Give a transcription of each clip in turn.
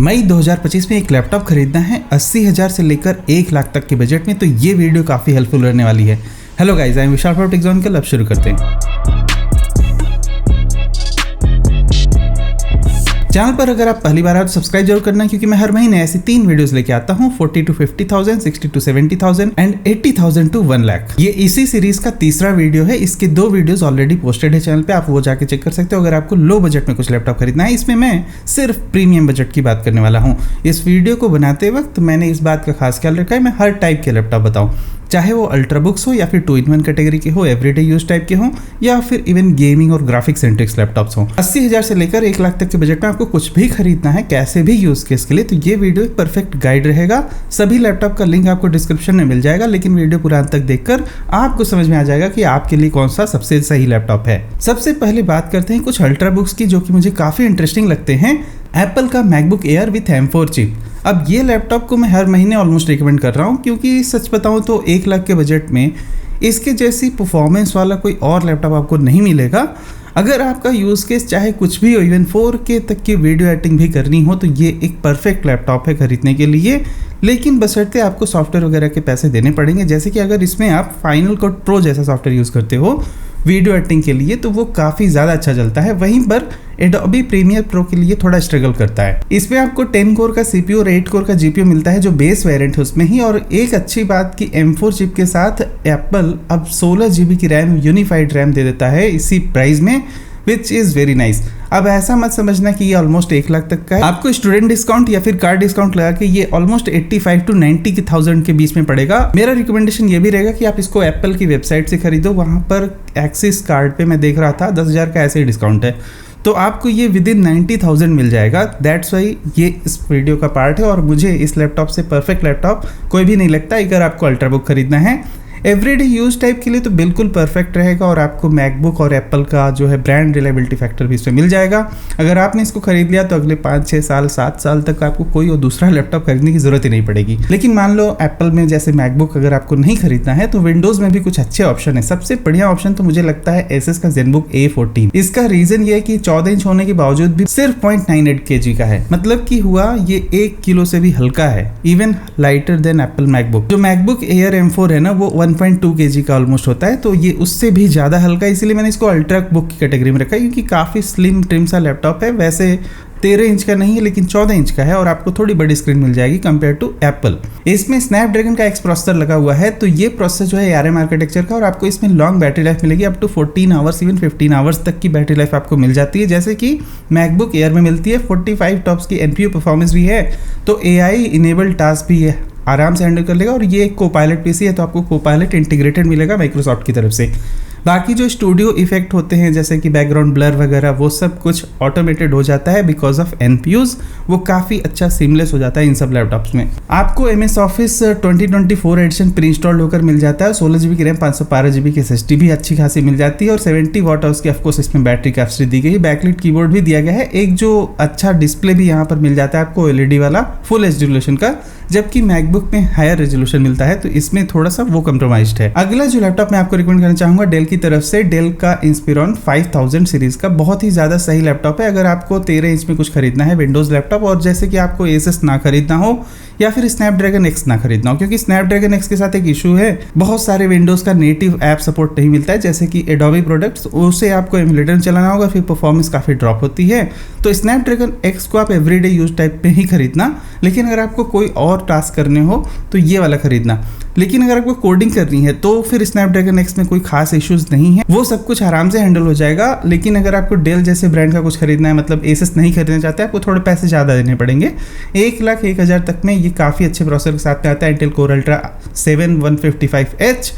मई 2025 में एक लैपटॉप खरीदना है 80,000 से लेकर 1 लाख तक के बजट में, तो ये वीडियो काफ़ी हेल्पफुल रहने वाली है। Hello guys, I am Vishal from Techzonical. अब शुरू करते हैं। चैनल पर अगर आप पहली बार आए तो सब्सक्राइब जरूर करना, क्योंकि मैं हर महीने ऐसी 3 वीडियोस लेके आता हूँ, 40 to 50,000, 60 to 70,000 and 80,000 to 1 lakh. ये इसी सीरीज का तीसरा वीडियो है। इसके 2 वीडियोस ऑलरेडी पोस्टेड है चैनल पे, आप वो जाके चेक कर सकते हो अगर आपको लो बजट में कुछ लैपटॉप खरीदना है। इसमें मैं सिर्फ प्रीमियम बजट की बात करने वाला हूँ। इस वीडियो को बनाते वक्त मैंने इस बात का खास ख्याल रखा है मैं हर टाइप के लैपटॉप बताऊँ, चाहे वो अल्ट्रा बुक्स हो या फिर 2-in-1 कैटेगरी के हो, एवरीडे यूज टाइप के हो, या फिर इवन गेमिंग और ग्राफिक सेंट्रिक्स लैपटॉप्स हो। 80,000 से लेकर 1 लाख तक के बजट में आपको कुछ भी खरीदना है, कैसे भी यूज केस के लिए, तो ये वीडियो एक परफेक्ट गाइड रहेगा। सभी लैपटॉप का लिंक आपको डिस्क्रिप्शन में मिल जाएगा, लेकिन वीडियो पूरा अंत तक देखकर आपको समझ में आ जाएगा कि आपके लिए कौन सा सबसे सही लैपटॉप है। सबसे पहले बात करते हैं कुछ अल्ट्रा बुक्स की, जो कि मुझे काफी इंटरेस्टिंग लगते हैं। एप्पल का MacBook air with M4 chip. अब ये लैपटॉप को मैं हर महीने ऑलमोस्ट रिकमेंड कर रहा हूँ, क्योंकि सच बताऊँ तो 1 लाख के बजट में इसके जैसी परफॉर्मेंस वाला कोई और लैपटॉप आपको नहीं मिलेगा। अगर आपका यूज़ केस चाहे कुछ भी हो, इवन 4K तक की वीडियो एडिटिंग भी करनी हो, तो ये एक परफेक्ट लैपटॉप है खरीदने के लिए। लेकिन बशर्ते आपको सॉफ्टवेयर वगैरह के पैसे देने पड़ेंगे, जैसे कि अगर इसमें आप फाइनल कट प्रो जैसा सॉफ्टवेयर यूज़ करते हो वीडियो एडिटिंग के लिए, तो वो काफ़ी ज़्यादा अच्छा चलता है। वहीं पर एडोबी प्रीमियर प्रो के लिए थोड़ा स्ट्रगल करता है। इसमें आपको 10 कोर का CPU और 8 कोर का GPU मिलता है, जो बेस वेरिएंट है उसमें ही। और एक अच्छी बात कि M4 चिप के साथ एप्पल अब 16 GB की रैम, यूनिफाइड रैम दे देता है इसी प्राइस में, विच इज़ वेरी नाइस। अब ऐसा मत समझना कि ये ऑलमोस्ट 1 लाख तक का है। आपको स्टूडेंट डिस्काउंट या फिर कार्ड डिस्काउंट लगा के ये ऑलमोस्ट 85 to 90,000 के बीच में पड़ेगा। मेरा रिकमेंडेशन ये भी रहेगा कि आप इसको एप्पल की वेबसाइट से खरीदो। वहाँ पर एक्सिस कार्ड पे मैं देख रहा था 10,000 का ऐसे ही डिस्काउंट है, तो आपको ये विदिन 90,000 मिल जाएगा। दैट्स वाई ये इस वीडियो का पार्ट है, और मुझे इस लैपटॉप से परफेक्ट लैपटॉप कोई भी नहीं लगता। अगर आपको अल्ट्रा बुक खरीदना है एवरीडे यूज टाइप के लिए, तो बिल्कुल परफेक्ट रहेगा, और आपको मैकबुक और एप्पल का जो है ब्रांड रिलायबिलिटी फैक्टर भी इसमें मिल जाएगा। अगर आपने इसको खरीद लिया तो अगले 5-6 साल 7 साल तक आपको कोई और दूसरा लैपटॉप खरीदने की जरूरत ही नहीं पड़ेगी। लेकिन मान लो एप्पल में जैसे मैकबुक अगर आपको नहीं खरीदना है, तो विंडोज में भी कुछ अच्छे ऑप्शन है। सबसे बढ़िया ऑप्शन तो मुझे लगता है एसएस का ZenBook A14। इसका रीजन ये है कि 14 इंच होने के बावजूद भी सिर्फ 0.98 kg का है, मतलब कि हुआ ये 1 किलो से भी हल्का है, even lighter than Apple MacBook. जो मैकबुक एयर M4 है ना, वो 1.2 kg का ऑलमोस्ट होता है, तो ये उससे भी ज़्यादा हल्का है। इसीलिए मैंने इसको अल्ट्रा बुक की कैटेगरी में रखा है, क्योंकि काफ़ी स्लिम ट्रिम सा लैपटॉप है। वैसे 13 इंच का नहीं है, लेकिन 14 इंच का है, और आपको थोड़ी बड़ी स्क्रीन मिल जाएगी कंपेयर टू एप्पल। इसमें स्नैपड्रैगन का X प्रोसेसर लगा हुआ है, तो ये प्रोसेसर जो है ARM आर्किटेक्चर का, और आपको इसमें लॉन्ग बैटरी लाइफ मिलेगी, up to 14 hours, even 15 hours तक की बैटरी लाइफ आपको मिल जाती है, जैसे कि मैकबुक एयर में मिलती है। 45 टॉप्स की NPU परफॉर्मेंस भी है, तो AI इनेबल्ड टास्क भी है, आराम से हैंडल कर लेगा। और ये एक कोपायलट पीसी है, तो आपको कोपायलट इंटीग्रेटेड मिलेगा माइक्रोसॉफ्ट की तरफ से। बाकी जो स्टूडियो इफेक्ट होते हैं, जैसे कि बैकग्राउंड ब्लर वगैरह, वो सब कुछ ऑटोमेटेड हो जाता है बिकॉज ऑफ NPUs। वो काफ़ी अच्छा सीमलेस हो जाता है इन सब लैपटॉप्स में। आपको MS Office 2024 edition pre installed होकर मिल जाता है। 16 GB की रैम, 512 GB की SSD भी अच्छी खासी मिल जाती है, और 70 वाट आवर्स की ऑफकोर्स इसमें बैटरी कैपेसिटी दी गई है। बैकलिट कीबोर्ड भी दिया गया है। एक जो अच्छा डिस्प्ले भी यहाँ पर मिल जाता है आपको LED वाला फुल HD रेजोल्यूशन का, जबकि मैकबुक में हायर रेजोल्यूशन मिलता है, तो इसमें थोड़ा सा वो कम्प्रोमाइज्ड है। अगला जो लैपटॉप मैं आपको रिकमेंड करना चाहूंगा डेल की तरफ से, डेल का Inspiron 5000 सीरीज का बहुत ही ज़्यादा सही लैपटॉप है। अगर आपको 13 इंच में कुछ खरीदना है विंडोज़ लैपटॉप, और जैसे कि आपको Asus ना खरीदना हो या फिर स्नैपड्रैगन X ना खरीदना हो, क्योंकि स्नैपड्रैगन X के साथ एक इशू है, बहुत सारे विंडोज़ का नेटिव ऐप सपोर्ट नहीं मिलता है, जैसे कि एडोबी प्रोडक्ट्स, उसे आपको एमुलेटर में चलाना होगा, फिर परफॉर्मेंस काफ़ी ड्रॉप होती है। तो स्नैपड्रैगन X को आप एवरीडे यूज टाइप में ही खरीदना, लेकिन अगर आपको कोई और टास्क करने हो तो ये वाला खरीदना। लेकिन अगर आपको कोडिंग करनी है तो फिर स्नैपड्रैगन X में कोई खास इश्यूज नहीं है, वो सब कुछ आराम से हैंडल हो जाएगा। लेकिन अगर आपको डेल जैसे ब्रांड का कुछ खरीदना है, मतलब Asus नहीं खरीदना चाहते, आपको थोड़े पैसे ज़्यादा देने पड़ेंगे। 1,01,000 तक में ये काफ़ी अच्छे प्रोसेसर के साथ में आता है, इंटेल कोर अल्ट्रा 7 155H।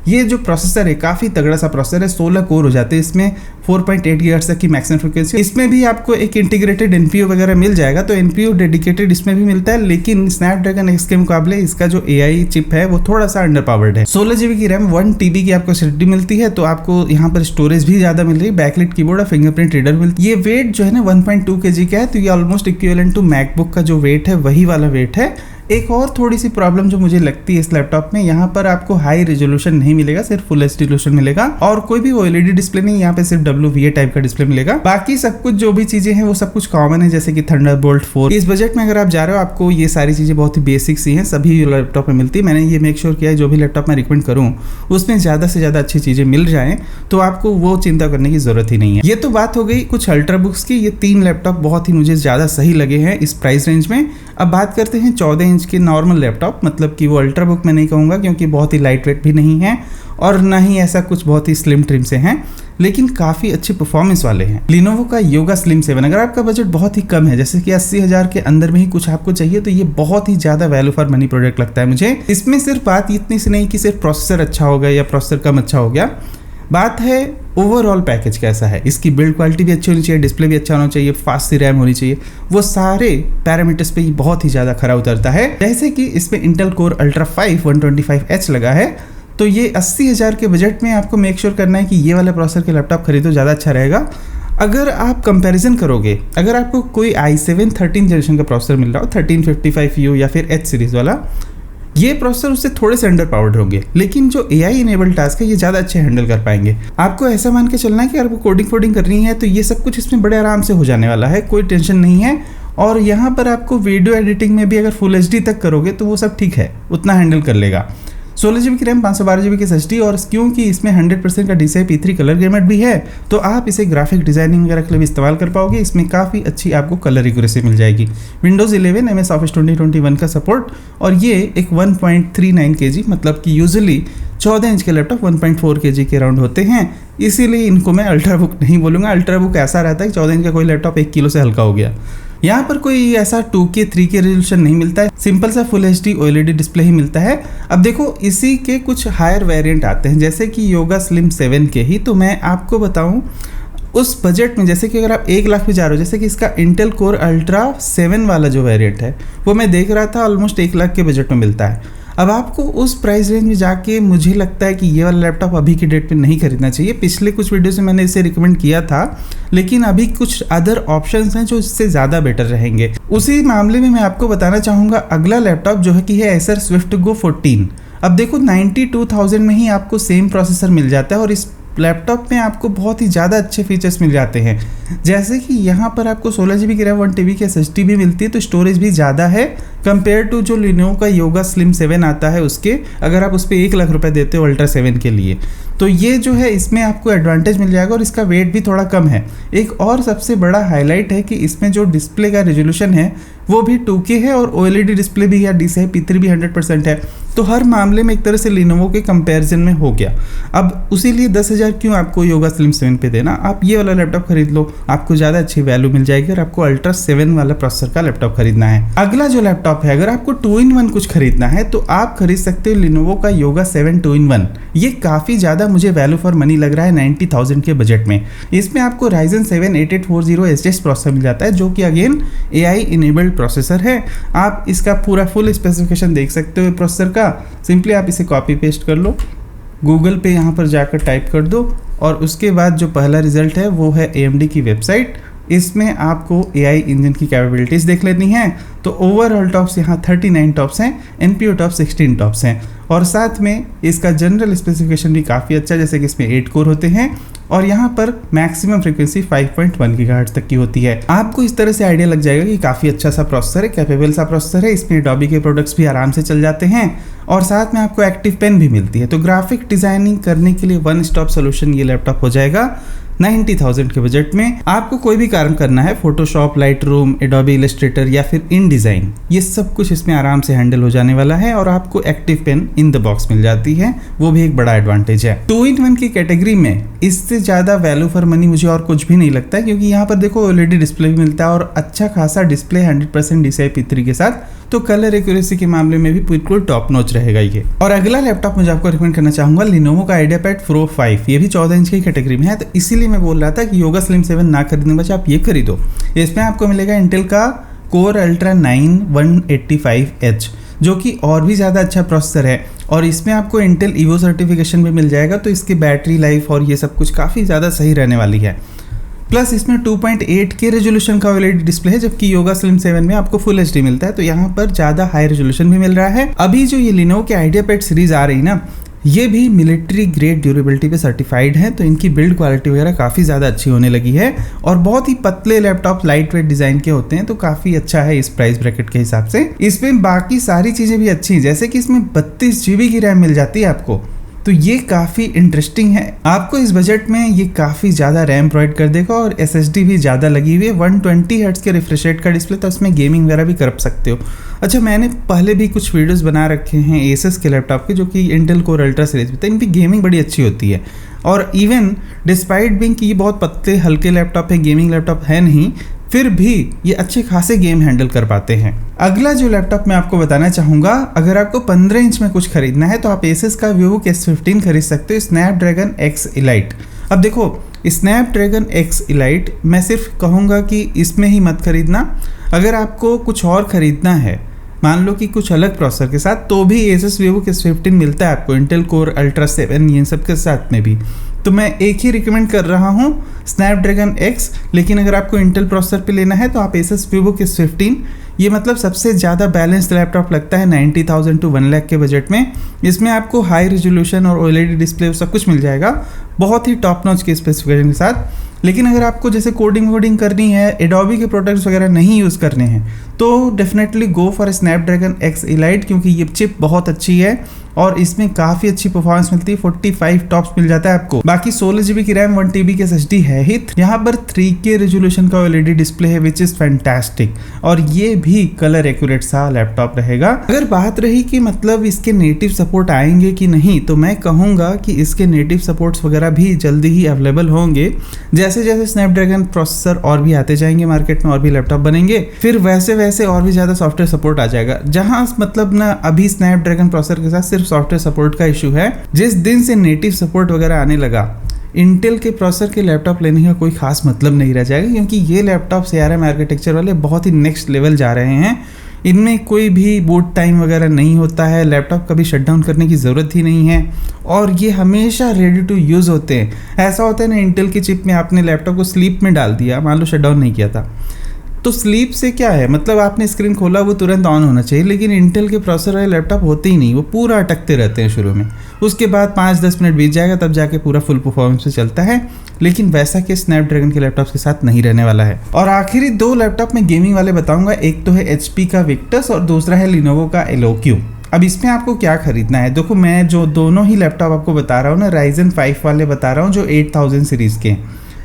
ये जो प्रोसेसर है काफ़ी तगड़ा सा प्रोसेसर है, 16 कोर हो जाते हैं इसमें, 4.8 GHz तक की मैक्सिमम फ्रिक्वेंसी। इसमें भी आपको एक इंटीग्रेटेड NPU वगैरह मिल जाएगा, तो NPU डेडिकेटेड इसमें भी मिलता है, लेकिन स्नैपड्रैगन X के मुकाबले इसका जो AI चिप है वो थोड़ा सा अंडर पावर्ड है। 16 GB की रैम, 1 TB की आपको SSD मिलती है, तो आपको यहाँ पर स्टोरेज भी ज़्यादा मिल रही है, बैकलिट कीबोर्ड और फिंगरप्रिंट रीडर मिलती है। ये वेट जो है ना 1.2 kg का है, तो ये ऑलमोस्ट इक्विवेलेंट टू मैकबुक का जो वेट है वही वाला वेट है। एक और थोड़ी सी प्रॉब्लम जो मुझे लगती है इस लैपटॉप में, यहाँ पर आपको हाई रेजोल्यूशन नहीं मिलेगा, सिर्फ फुल एचडी रेजोल्यूशन मिलेगा और कोई भी ओएलईडी डिस्प्ले नहीं, यहाँ पे सिर्फ WVA टाइप का डिस्प्ले मिलेगा। बाकी सब कुछ जो भी चीजें हैं वो सब कुछ कॉमन है, जैसे कि थंडरबोल्ट 4। इस बजट में अगर आप जा रहे हो आपको ये सारी चीजें बहुत ही बेसिक सी हैं, सभी लैपटॉप में मिलती है। मैंने ये मेक श्योर किया है जो भी लैपटॉप मैं रिकमेंड करूँ उसमें ज्यादा से ज्यादा अच्छी चीजें मिल जाए, तो आपको वो चिंता करने की जरूरत ही नहीं है। ये तो बात हो गई कुछ अल्ट्राबुक्स की। ये 3 लैपटॉप बहुत ही मुझे ज्यादा सही लगे हैं इस प्राइस रेंज में। अब बात करते हैं 14 इंच के नॉर्मल लैपटॉप, मतलब कि वो अल्ट्राबुक मैं नहीं कहूँगा क्योंकि बहुत ही लाइट वेट भी नहीं है और ना ही ऐसा कुछ बहुत ही स्लिम ट्रिम से हैं, लेकिन काफ़ी अच्छे परफॉर्मेंस वाले हैं। Lenovo का योगा स्लिम 7, अगर आपका बजट बहुत ही कम है, जैसे कि 80,000 के अंदर में ही कुछ आपको चाहिए, तो ये बहुत ही ज़्यादा वैल्यू फॉर मनी प्रोडक्ट लगता है मुझे। इसमें सिर्फ बात इतनी सी नहीं कि सिर्फ प्रोसेसर अच्छा हो गया या प्रोसेसर कम अच्छा हो गया, बात है ओवरऑल पैकेज कैसा है। इसकी बिल्ड क्वालिटी भी अच्छी होनी चाहिए, डिस्प्ले भी अच्छा होना चाहिए, फास्ट सी रैम होनी चाहिए, वो सारे पैरामीटर्स पे बहुत ही ज़्यादा खरा उतरता है। जैसे कि इसमें इंटेल कोर अल्ट्रा 5 125H लगा है, तो ये 80,000 के बजट में आपको मेक श्योर करना है कि ये वाले प्रोसेसर के लैपटॉप खरीदो, ज़्यादा अच्छा रहेगा। अगर आप कंपैरिजन करोगे, अगर आपको कोई i7 13 जनरेशन का प्रोसेसर मिल रहा हो 1355U या फिर H सीरीज़ वाला, ये प्रोसेसर उससे थोड़े से अंडर पावर्ड होंगे, लेकिन जो AI इनेबल्ड टास्क है ये ज़्यादा अच्छे हैंडल कर पाएंगे। आपको ऐसा मान के चलना है कि अगर आपको कोडिंग करनी है तो ये सब कुछ इसमें बड़े आराम से हो जाने वाला है, कोई टेंशन नहीं है। और यहाँ पर आपको वीडियो एडिटिंग में भी अगर फुल HD तक करोगे तो वो सब ठीक है, उतना हैंडल कर लेगा। 16GB की रैम 512GB की SSD, और क्योंकि इसमें 100% का DCI P3 कलर ग्रेडेड भी है तो आप इसे ग्राफिक डिजाइनिंग वगैरह के लिए भी इस्तेमाल कर पाओगे। इसमें काफ़ी अच्छी आपको कलर एक्यूरेसी मिल जाएगी। Windows 11 MS Office 2021 का सपोर्ट, और ये एक 1.39 kg, मतलब कि यूजुअली 14 इंच के लैपटॉप 1.4 kg के अराउंड होते हैं, इसीलिए इनको मैं अल्ट्राबुक नहीं बोलूँगा। अल्ट्राबुक ऐसा रहता है कि 14 इंच का कोई लैपटॉप 1 किलो से हल्का हो गया। यहाँ पर कोई ऐसा 2K 3K रेजोल्यूशन नहीं मिलता है, सिंपल सा फुल HD OLED डिस्प्ले ही मिलता है। अब देखो इसी के कुछ हायर वेरिएंट आते हैं, जैसे कि योगा स्लिम 7 के ही, तो मैं आपको बताऊं उस बजट में, जैसे कि अगर आप 1 लाख पे जा रहे हो, जैसे कि इसका इंटेल कोर अल्ट्रा 7 वाला जो वेरिएंट है वो मैं देख रहा था ऑलमोस्ट 1 लाख के बजट में मिलता है। अब आपको उस प्राइस रेंज में जाके मुझे लगता है कि ये वाला लैपटॉप अभी की डेट पे नहीं खरीदना चाहिए। पिछले कुछ वीडियो से मैंने इसे रिकमेंड किया था, लेकिन अभी कुछ अदर ऑप्शंस हैं जो इससे ज़्यादा बेटर रहेंगे। उसी मामले में मैं आपको बताना चाहूँगा अगला लैपटॉप जो है कि है Acer SwiftGo 14। अब देखो 92,000 में ही आपको सेम प्रोसेसर मिल जाता है और इस लैपटॉप में आपको बहुत ही ज़्यादा अच्छे फीचर्स मिल जाते हैं, जैसे कि यहाँ पर आपको 16GB की रैम 1TB की SSD भी मिलती है, तो स्टोरेज भी ज़्यादा है कंपेयर टू जो Lenovo का योगा स्लिम 7 आता है उसके। अगर आप उस पर 1 लाख रुपए देते हो अल्ट्रा 7 के लिए, तो ये जो है इसमें आपको एडवांटेज मिल जाएगा और इसका वेट भी थोड़ा कम है। एक और सबसे बड़ा हाईलाइट है कि इसमें जो डिस्प्ले का रेजोल्यूशन है वो भी 2K है और OLED डिस्प्ले भी है, DCI P3 भी 100% है, तो हर मामले में एक तरह से Lenovo के कंपैरिजन में हो गया। अब उसी लिए 10,000 क्यों आपको योगा स्लिम 7 पे देना, आप ये वाला लैपटॉप खरीद लो, आपको ज़्यादा अच्छी वैल्यू मिल जाएगी और आपको अल्ट्रा 7 वाला प्रोसेसर का लैपटॉप खरीदना है। अगला जो लैपटॉप है, अगर आपको 2-in-1 कुछ खरीदना है तो आप खरीद सकते हो Lenovo का योगा 7 2-in-1। ये काफ़ी ज़्यादा मुझे वैल्यू फॉर मनी लग रहा है 90,000 के बजट में। इसमें आपको Ryzen 7 8840 HTS प्रोसेसर मिल जाता है, जो कि अगेन AI इनेबल्ड प्रोसेसर है। आप इसका पूरा फुल स्पेसिफिकेशन देख सकते हो प्रोसेसर का, सिंपली आप इसे कॉपी पेस्ट कर लो, गूगल पे यहाँ पर जाकर टाइप कर दो और उसके बाद जो पहला रिजल्ट है वो है AMD की वेबसाइट। इसमें आपको AI इंजन की कैपेबिलिटीज़ देख लेनी है। तो ओवरऑल टॉप्स यहाँ 39 टॉप्स हैं, NPU टॉप 16 टॉप्स हैं, और साथ में इसका जनरल स्पेसिफिकेशन भी काफ़ी अच्छा है, जैसे कि इसमें 8 कोर होते हैं और यहाँ पर मैक्सिमम फ्रीक्वेंसी 5.1 गीगाहर्ट्ज़ तक की होती है। आपको इस तरह से आइडिया लग जाएगा कि काफ़ी अच्छा सा प्रोसेसर है, कैपेबल सा प्रोसेसर है। इसमें Adobe के प्रोडक्ट्स भी आराम से चल जाते हैं और साथ में आपको एक्टिव पेन भी मिलती है। तो ग्राफिक डिज़ाइनिंग करने के लिए वन स्टॉप सोल्यूशन ये लैपटॉप हो जाएगा 90,000 के बजट में। आपको कोई भी काम करना है, फोटोशॉप, लाइटरूम, एडोबी इलस्ट्रेटर या फिर इन डिज़ाइन, ये सब कुछ इसमें आराम से हैंडल हो जाने वाला है और आपको active pen in the box मिल जाती है, वो भी एक बड़ा एडवांटेज है। 2-in-1 की कैटेगरी में इससे ज़्यादा वैल्यू फॉर मनी मुझे और कुछ भी नहीं लगता है, क्योंकि यहाँ पर देखो OLED डिस्प्ले भी मिलता है और अच्छा खासा डिस्प्ले 100% DCI P3 के साथ, तो कलर एक्यूरेसी के मामले में भी बिल्कुल टॉप नॉच रहेगा ये। और अगला लैपटॉप मुझे आपको रिकमेंड करना चाहूँगा Lenovo का IdeaPad Pro 5। ये भी 14 इंच की कैटेगरी में है, तो इसीलिए मैं बोल रहा था कि योगा स्लिम 7 ना खरीदने बच्चे आप ये खरीदो। इसमें आपको मिलेगा इंटेल का कोर अल्ट्रा 9 185H, जो कि और भी ज़्यादा अच्छा प्रोसेसर है, और इसमें आपको इंटेल EVO सर्टिफिकेशन भी मिल जाएगा, तो इसकी बैटरी लाइफ और ये सब कुछ काफ़ी ज़्यादा सही रहने वाली है। प्लस इसमें 2.8K रेजोल्यूशन का OLED डिस्प्ले है, जबकि योगा स्लिम 7 में आपको फुल HD मिलता है, तो यहाँ पर ज़्यादा हाई रेजोल्यूशन भी मिल रहा है। अभी जो ये Lenovo के IdeaPad सीरीज आ रही ना, ये भी मिलिट्री ग्रेड ड्यूरेबिलिटी पे सर्टिफाइड है, तो इनकी बिल्ड क्वालिटी वगैरह काफ़ी ज़्यादा अच्छी होने लगी है और बहुत ही पतले लैपटॉप लाइट वेट डिज़ाइन के होते हैं, तो काफ़ी अच्छा है इस प्राइस ब्रैकेट के हिसाब से। इसमें बाकी सारी चीज़ें भी अच्छी हैं, जैसे कि इसमें 32 GB की रैम मिल जाती है आपको, तो ये काफ़ी इंटरेस्टिंग है। आपको इस बजट में ये काफ़ी ज़्यादा रैम प्रोवाइड कर देगा और SSD भी ज़्यादा लगी हुई है। 120 हर्ट्ज़ के रिफ्रेश रेट का डिस्प्ले, तो इसमें गेमिंग वगैरह भी कर सकते हो। अच्छा, मैंने पहले भी कुछ वीडियोस बना रखे हैं Asus के लैपटॉप के, जो कि इंटेल कोर अल्ट्रा सीरीज में, तो इनकी गेमिंग बड़ी अच्छी होती है। और इवन डिस्पाइट बिंग कि ये बहुत पतले हल्के लैपटॉप है, गेमिंग लैपटॉप है नहीं, फिर भी ये अच्छे खासे गेम हैंडल कर पाते हैं। अगला जो लैपटॉप मैं आपको बताना चाहूँगा, अगर आपको 15 इंच में कुछ खरीदना है तो आप Asus का VivoBook S15 खरीद सकते हो, स्नैपड्रैगन X Elite। अब देखो, स्नैपड्रैगन X Elite मैं सिर्फ कहूँगा कि इसमें ही मत खरीदना। अगर आपको कुछ और खरीदना है, मान लो कि कुछ अलग प्रोसेसर के साथ, तो भी Asus VivoBook S15 मिलता है आपको, इंटेल कोर अल्ट्रा 7 इन सब के साथ में भी। तो मैं एक ही रिकमेंड कर रहा हूँ, स्नैपड्रैगन X। लेकिन अगर आपको इंटेल प्रोसेसर पे लेना है तो आप Asus VivoBook S15, ये मतलब सबसे ज़्यादा बैलेंस्ड लैपटॉप लगता है 90,000 to 1 लाख के बजट में। इसमें आपको हाई रेजोल्यूशन और OLED डिस्प्ले सब कुछ मिल जाएगा, बहुत ही टॉप नॉच के स्पेसिफिकेशन के साथ। लेकिन अगर आपको जैसे कोडिंग वोडिंग करनी है, एडोबी के प्रोडक्ट्स वगैरह नहीं यूज़ करने हैं, तो definitely go for Snapdragon X Elite, क्योंकि ये चिप बहुत अच्छी है और इसमें काफ़ी अच्छी परफॉर्मेंस मिलती है। 45 टॉप्स मिल जाता है आपको। बाकी 16 GB की रैम, 1 TB के SSD है ही। यहाँ पर 3K रेजोल्यूशन का OLED डिस्प्ले है, विच इज़ फैंटास्टिक, और ये भी कलर एक्यूरेट सा लैपटॉप रहेगा। अगर बात रही कि मतलब इसके नेटिव सपोर्ट आएंगे कि नहीं, तो मैं कहूँगा कि इसके नेटिव सपोर्ट्स वगैरह भी जल्दी ही अवेलेबल होंगे। जैसे जैसे स्नैपड्रैगन प्रोसेसर और भी आते जाएंगे मार्केट में, और भी लैपटॉप बनेंगे, फिर वैसे वैसे और भी ज़्यादा सॉफ्टवेयर सपोर्ट आ जाएगा। जहाँ मतलब ना अभी स्नैपड्रैगन प्रोसेसर के साथ सिर्फ सॉफ्टवेयर सपोर्ट का इशू है, जिस दिन से नेटिव सपोर्ट वगैरह आने लगा, इंटेल के प्रोसेसर के लैपटॉप लेने का कोई खास मतलब नहीं रह जाएगा, क्योंकि ये लैपटॉप ARM आर्किटेक्चर वाले बहुत ही नेक्स्ट लेवल जा रहे हैं। इनमें कोई भी बूट टाइम वगैरह नहीं होता है, लैपटॉप कभी शट डाउन करने की ज़रूरत ही नहीं है, और ये हमेशा रेडी टू यूज़ होते हैं। ऐसा होता है ना, इंटेल की चिप में आपने लैपटॉप को स्लीप में डाल दिया, मान लो शट डाउन नहीं किया था, तो स्लीप से क्या है, मतलब आपने स्क्रीन खोला वो तुरंत ऑन होना चाहिए, लेकिन इंटेल के प्रोसेसर वाले लैपटॉप होते ही नहीं, वो पूरा अटकते रहते हैं शुरू में। उसके बाद 5-10 मिनट बीत जाएगा, तब जाके पूरा फुल परफॉर्मेंस पे चलता है। लेकिन वैसा कि स्नैपड्रैगन के लैपटॉप के साथ नहीं रहने वाला है। और आखिरी 2 लैपटॉप में गेमिंग वाले बताऊंगा, एक तो है HP का Victus और दूसरा है Lenovo का Eloque। अब इसमें आपको क्या खरीदना है, देखो मैं जो दोनों ही लैपटॉप आपको बता रहा हूँ ना, Ryzen 5 वाले बता रहा हूँ जो 8000 सीरीज़ के।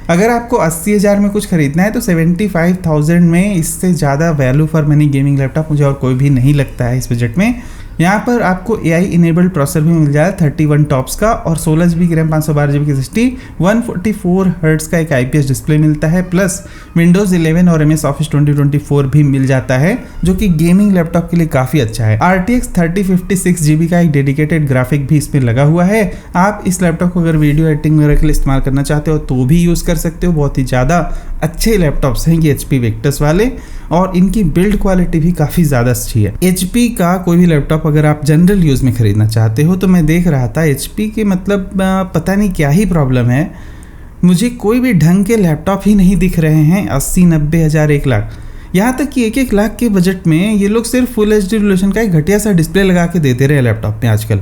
अगर आपको 80,000 में कुछ खरीदना है तो 75,000 में इससे ज़्यादा value for money gaming laptop मुझे और कोई भी नहीं लगता है इस बजट में। यहाँ पर आपको AI इनेबल्ड प्रोसेसर भी मिल जाएगा 31 टॉप्स का, और 16 GB की रैम, 512 GB की SSD, 144 हर्ट्ज़ का एक IPS डिस्प्ले मिलता है, प्लस Windows 11 और MS Office 2024 भी मिल जाता है, जो कि गेमिंग लैपटॉप के लिए काफ़ी अच्छा है। RTX 3056 GB का एक डेडिकेटेड ग्राफिक भी इसमें लगा हुआ है। आप इस लैपटॉप को अगर वीडियो एडिटिंग वगैरह के लिए इस्तेमाल करना चाहते हो तो भी यूज़ कर सकते हो। बहुत ही ज़्यादा अच्छे लैपटॉप्स हैं ये HP Victus वाले, और इनकी बिल्ड क्वालिटी भी काफ़ी ज़्यादा अच्छी है। HP का कोई भी लैपटॉप अगर आप जनरल यूज़ में ख़रीदना चाहते हो, तो मैं देख रहा था HP के मतलब पता नहीं क्या ही प्रॉब्लम है, मुझे कोई भी ढंग के लैपटॉप ही नहीं दिख रहे हैं 80-90 हज़ार 1 लाख, यहाँ तक कि 1-1 लाख के बजट में ये लोग सिर्फ फुल HD रेजोल्यूशन का एक घटिया सा डिस्प्ले लगा के देते रहे लैपटॉप में आजकल,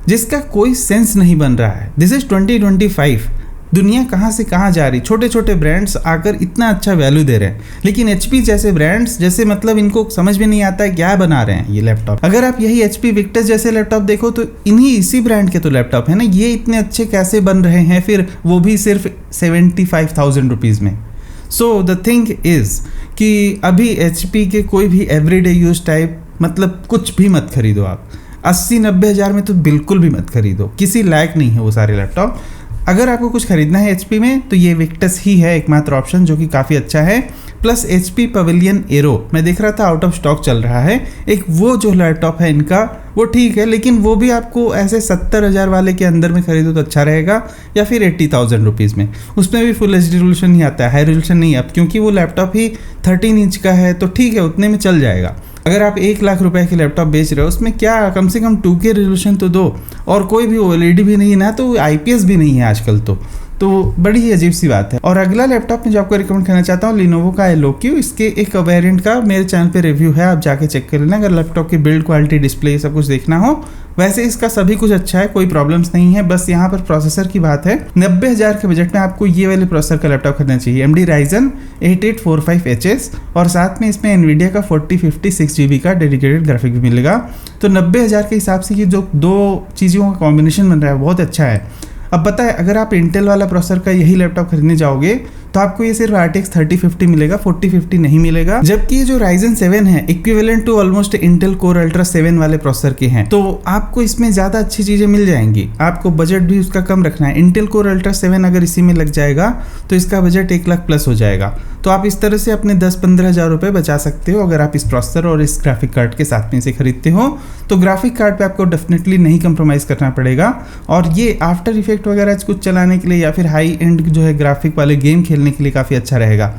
जिसका कोई सेंस नहीं बन रहा है। दिस इज़ 2025, दुनिया कहाँ से कहाँ जा रही, छोटे छोटे ब्रांड्स आकर इतना अच्छा वैल्यू दे रहे हैं, लेकिन HP जैसे ब्रांड्स जैसे मतलब इनको समझ में नहीं आता है क्या बना रहे हैं ये लैपटॉप। अगर आप यही HP Victus जैसे लैपटॉप देखो तो इसी ब्रांड के तो लैपटॉप है ना, ये इतने अच्छे कैसे बन रहे हैं, फिर वो भी सिर्फ 75,000 रुपीज़ में। सो द थिंग इज़ कि अभी HP के कोई भी एवरीडे यूज टाइप मतलब कुछ भी मत खरीदो आप, 80-90 हज़ार में तो बिल्कुल भी मत खरीदो, किसी लायक नहीं है वो सारे लैपटॉप। अगर आपको कुछ खरीदना है HP में तो ये Victus ही है एकमात्र ऑप्शन, जो कि काफ़ी अच्छा है। प्लस HP Pavilion Aero मैं देख रहा था आउट ऑफ स्टॉक चल रहा है, एक वो जो लैपटॉप है इनका वो ठीक है, लेकिन वो भी आपको ऐसे 70,000 वाले के अंदर में खरीदो तो अच्छा रहेगा, या फिर 80,000 रुपीज़ में। उसमें भी फुल HD रेजोल्यूशन नहीं आता है, हाई रेजोल्यूशन नहीं है, क्योंकि वो लैपटॉप ही 13 इंच का है, तो ठीक है उतने में चल जाएगा। अगर आप 1 लाख रुपए के लैपटॉप बेच रहे हो, उसमें क्या कम से कम 2K रेजोल्यूशन तो दो, और कोई भी OLED भी नहीं है ना, तो IPS भी नहीं है आजकल तो बड़ी ही अजीब सी बात है। और अगला लैपटॉप में जो आपको रिकमेंड करना चाहता हूँ Lenovo का LOQ। इसके एक वेरिएंट का मेरे चैनल पे रिव्यू है, आप जाके चेक कर लेना अगर लैपटॉप की बिल्ड क्वालिटी, डिस्प्ले सब कुछ देखना हो। वैसे इसका सभी कुछ अच्छा है, कोई प्रॉब्लम्स नहीं है, बस यहाँ पर प्रोसेसर की बात है। 90,000 के बजट में आपको ये वाले प्रोसेसर का लैपटॉप खरीदना चाहिए, AMD Ryzen 8845HS, और साथ में इसमें NVIDIA का 4050 6GB का डेडिकेटेड ग्राफिक भी मिलेगा। तो 90,000 के हिसाब से ये जो दो चीज़ों का कॉम्बिनेशन बन रहा है बहुत अच्छा है। अब पता है अगर आप इंटेल वाला प्रोसेसर का यही लैपटॉप खरीदने जाओगे तो आपको ये सिर्फ RTX 3050 मिलेगा, 4050 नहीं मिलेगा। जबकि ये जो Ryzen 7 है equivalent to almost Intel core ultra 7 वाले प्रोसेसर के हैं, तो आपको इसमें ज़्यादा अच्छी चीज़ें मिल जाएंगी। आपको बजट भी उसका कम रखना है। इंटेल कोर अल्ट्रा 7 अगर इसी में लग जाएगा तो इसका बजट 1 लाख प्लस हो जाएगा। तो आप इस तरह से अपने 10-15 हज़ार रुपये बचा सकते हो अगर आप इस प्रोसेसर और इस ग्राफिक कार्ड के साथ में इसे खरीदते हो। तो ग्राफिक कार्ड पे आपको डेफिनेटली नहीं कंप्रोमाइज़ करना पड़ेगा। और ये आफ्टर इफेक्ट वगैरह कुछ चलाने के लिए या फिर हाई एंड जो है ग्राफिक वाले गेम खेलने के लिए काफ़ी अच्छा रहेगा।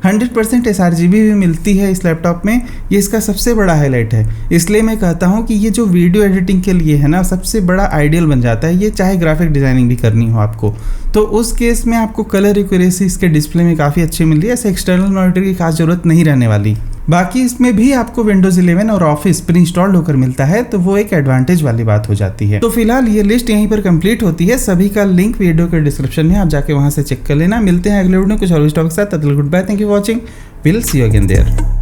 100% sRGB भी मिलती है इस लैपटॉप में, ये इसका सबसे बड़ा हाईलाइट है। इसलिए मैं कहता हूँ कि ये जो वीडियो एडिटिंग के लिए है ना, सबसे बड़ा आइडियल बन जाता है ये, चाहे ग्राफिक डिज़ाइनिंग भी करनी हो आपको। तो उस केस में आपको कलर एक्यूरेसी इसके डिस्प्ले में काफ़ी अच्छी मिल रही है, ऐसे एक्सटर्नल मॉनिटर की खास ज़रूरत नहीं रहने वाली। बाकी इसमें भी आपको Windows 11 और ऑफिस प्री इंस्टॉल्ड होकर मिलता है, तो वो एक एडवांटेज वाली बात हो जाती है। तो फिलहाल ये लिस्ट यहीं पर कंप्लीट होती है, सभी का लिंक वीडियो के डिस्क्रिप्शन में, आप जाके वहां से चेक कर लेना। मिलते हैं अगले वीडियो कुछ और टॉपिक के साथ। तब तक good bye, thank you watching, will see you again there.